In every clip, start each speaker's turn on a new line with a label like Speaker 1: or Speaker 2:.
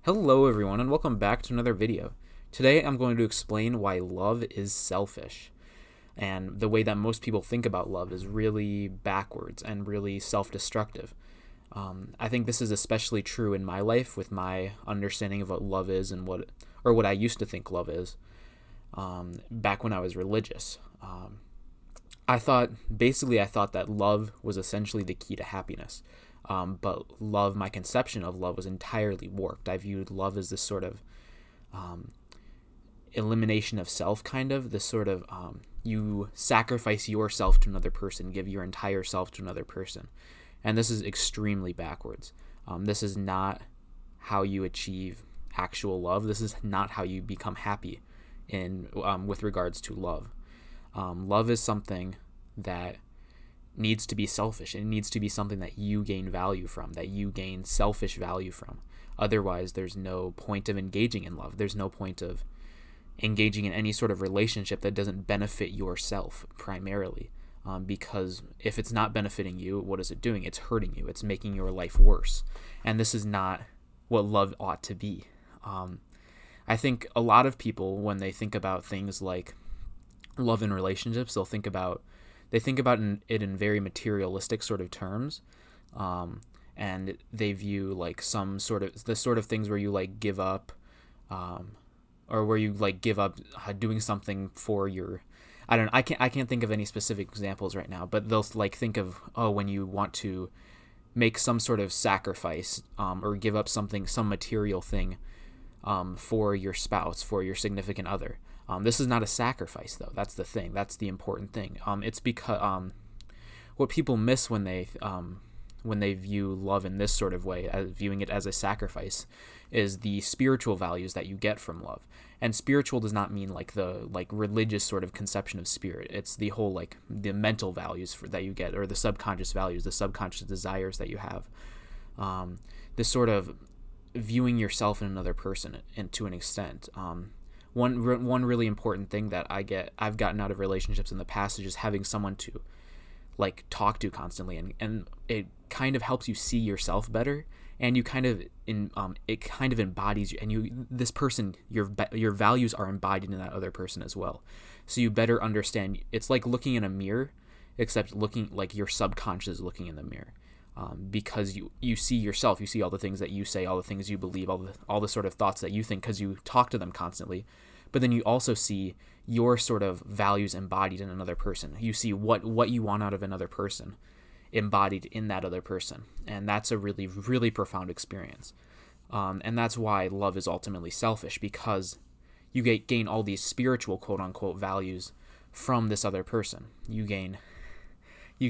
Speaker 1: Hello everyone and welcome back to another video. Today I'm going to explain why love is selfish. And the way that most people think about love is really backwards and really self-destructive. I think this is especially true in my life with my understanding of what love is and what I used to think love is back when I was religious. I thought that love was essentially the key to happiness. But love, my conception of love was entirely warped. I viewed love as this sort of elimination of self, kind of. This sort of, you sacrifice yourself to another person, give your entire self to another person. And this is extremely backwards. This is not how you achieve actual love. This is not how you become happy with regards to love. Love is something that needs to be selfish. It needs to be something that you gain value from, that you gain selfish value from. Otherwise, there's no point of engaging in love. There's no point of engaging in any sort of relationship that doesn't benefit yourself primarily. Because if it's not benefiting you, what is it doing? It's hurting you. It's making your life worse. And this is not what love ought to be. I think a lot of people, when they think about things like love in relationships, they think about it in very materialistic sort of terms, and they view like the sort of things where you like give up, or where you like give up doing something for your, I can't think of any specific examples right now, but they'll like think of, when you want to make some sort of sacrifice, or give up some material thing, for your spouse, for your significant other. This is not a sacrifice, though. That's the thing. That's the important thing. It's because what people miss when they view love in this sort of way, as viewing it as a sacrifice, is the spiritual values that you get from love. And spiritual does not mean like the religious sort of conception of spirit. It's the whole like the mental values that you get, or the subconscious values, the subconscious desires that you have. This sort of viewing yourself in another person, and to an extent. One really important thing that I've gotten out of relationships in the past is just having someone to like talk to constantly, and it kind of helps you see yourself better, and you kind of it kind of embodies you, and this person, your values are embodied in that other person as well, so you better understand. It's like looking in a mirror, except looking like your subconscious is looking in the mirror. Because you see yourself, you see all the things that you say, all the things you believe, all the sort of thoughts that you think, because you talk to them constantly. But then you also see your sort of values embodied in another person. You see what you want out of another person embodied in that other person, and that's a really, really profound experience. And that's why love is ultimately selfish, because you gain all these spiritual quote unquote values from this other person. You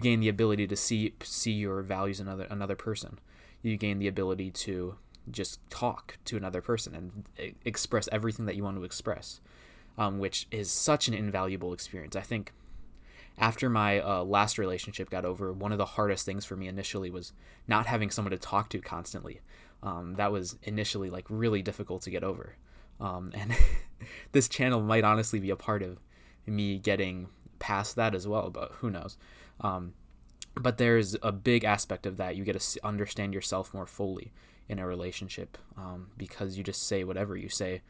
Speaker 1: gain the ability to see your values in another person. You gain the ability to just talk to another person and express everything that you want to express, which is such an invaluable experience. I think after my last relationship got over, one of the hardest things for me initially was not having someone to talk to constantly. That was initially like really difficult to get over. And this channel might honestly be a part of me getting past that as well, but who knows. But there's a big aspect of that. You get to understand yourself more fully in a relationship, because you just say whatever you say.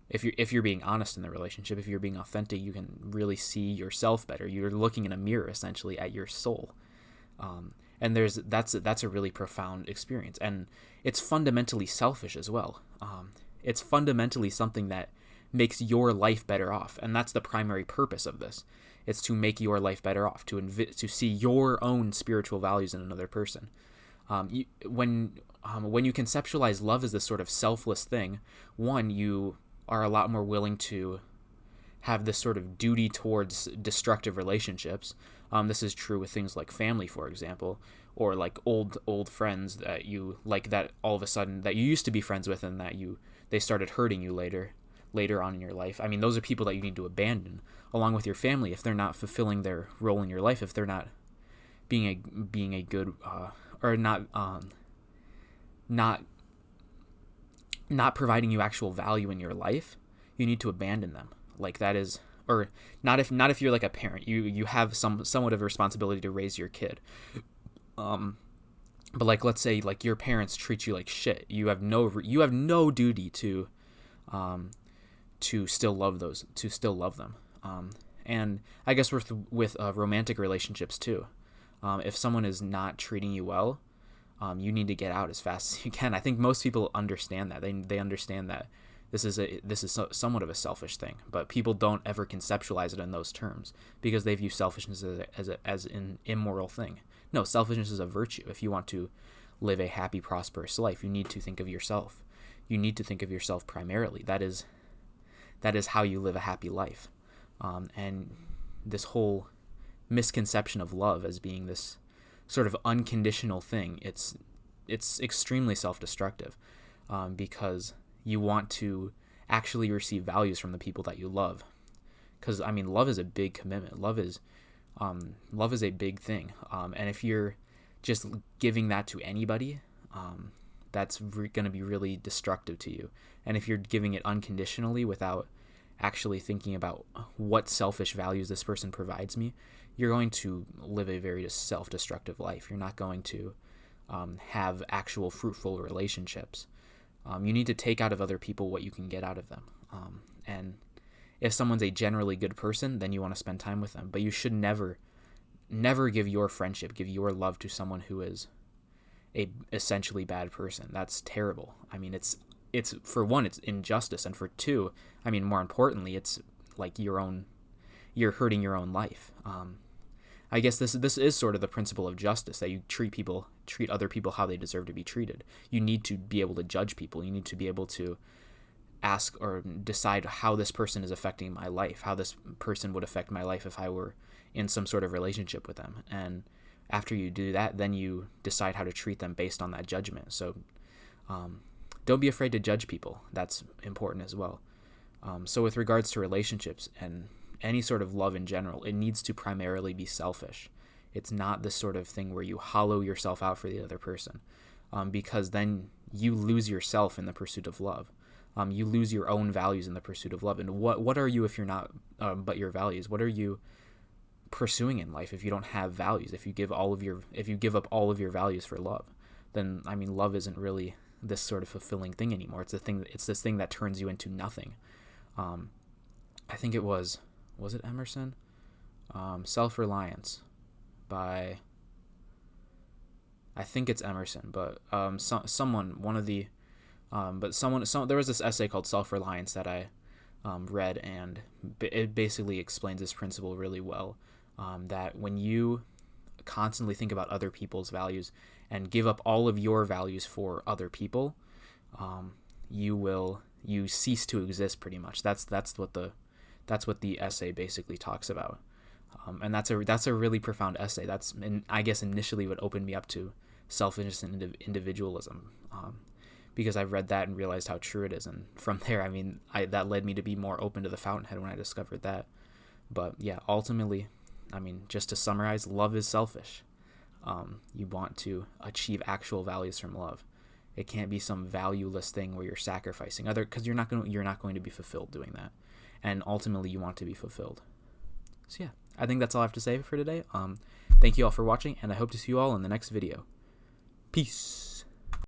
Speaker 1: If you're being honest in the relationship, if you're being authentic, you can really see yourself better. You're looking in a mirror essentially at your soul, and that's a really profound experience, and it's fundamentally selfish as well. It's fundamentally something that makes your life better off, and that's the primary purpose of this. It's to make your life better off, to see your own spiritual values in another person. When you conceptualize love as this sort of selfless thing, one, you are a lot more willing to have this sort of duty towards destructive relationships. This is true with things like family, for example, or like old friends that you like, that all of a sudden that you used to be friends with, and that they started hurting you later on in your life. I mean, those are people that you need to abandon, along with your family, if they're not fulfilling their role in your life, if they're not being a good or not providing you actual value in your life. You need to abandon them. Like that is, or not if you're like a parent, you have somewhat of a responsibility to raise your kid. But like, let's say like your parents treat you like shit. You have no duty to still love them. And I guess with romantic relationships too. If someone is not treating you well, you need to get out as fast as you can. I think most people understand that. They understand that this is somewhat of a selfish thing, but people don't ever conceptualize it in those terms because they view selfishness as an immoral thing. No, selfishness is a virtue. If you want to live a happy, prosperous life, you need to think of yourself. You need to think of yourself primarily. That is how you live a happy life. And this whole misconception of love as being this sort of unconditional thing, it's extremely self-destructive, because you want to actually receive values from the people that you love. Because I mean, love is a big commitment. Love is a big thing. And if you're just giving that to anybody, that's going to be really destructive to you. And if you're giving it unconditionally without actually thinking about what selfish values this person provides me, you're going to live a very self-destructive life. You're not going to have actual fruitful relationships. You need to take out of other people what you can get out of them. And if someone's a generally good person, then you want to spend time with them. But you should never give your friendship, give your love to someone who is a essentially bad person. That's terrible. I mean, it's for one, it's injustice, and for two, I mean, more importantly, it's like you're hurting your own life. I guess this is sort of the principle of justice, that you treat other people how they deserve to be treated. You need to be able to judge people. You need to be able to ask or decide how this person is affecting my life, how this person would affect my life if I were in some sort of relationship with them. And after you do that, then you decide how to treat them based on that judgment. So don't be afraid to judge people. That's important as well. So with regards to relationships and any sort of love in general, it needs to primarily be selfish. It's not this sort of thing where you hollow yourself out for the other person, because then you lose yourself in the pursuit of love. You lose your own values in the pursuit of love. And what are you if you're not but your values? What are you pursuing in life if you don't have values? If you give up all of your values for love, then I mean, love isn't really this sort of fulfilling thing anymore. It's this thing that turns you into nothing. I think it was it Emerson? Self-Reliance by, I think it's Emerson, but there was this essay called Self-Reliance that I read, and it basically explains this principle really well, that when you constantly think about other people's values and give up all of your values for other people, you cease to exist pretty much. That's what the essay basically talks about. And that's a really profound essay. I guess initially what opened me up to selfishness and individualism, because I've read that and realized how true it is. And from there, I mean, that led me to be more open to the Fountainhead when I discovered that. But yeah, ultimately, I mean, just to summarize, love is selfish. You want to achieve actual values from love. It can't be some valueless thing where you're sacrificing because you're not going to be fulfilled doing that. And ultimately, you want to be fulfilled. So yeah, I think that's all I have to say for today. Thank you all for watching, and I hope to see you all in the next video. Peace.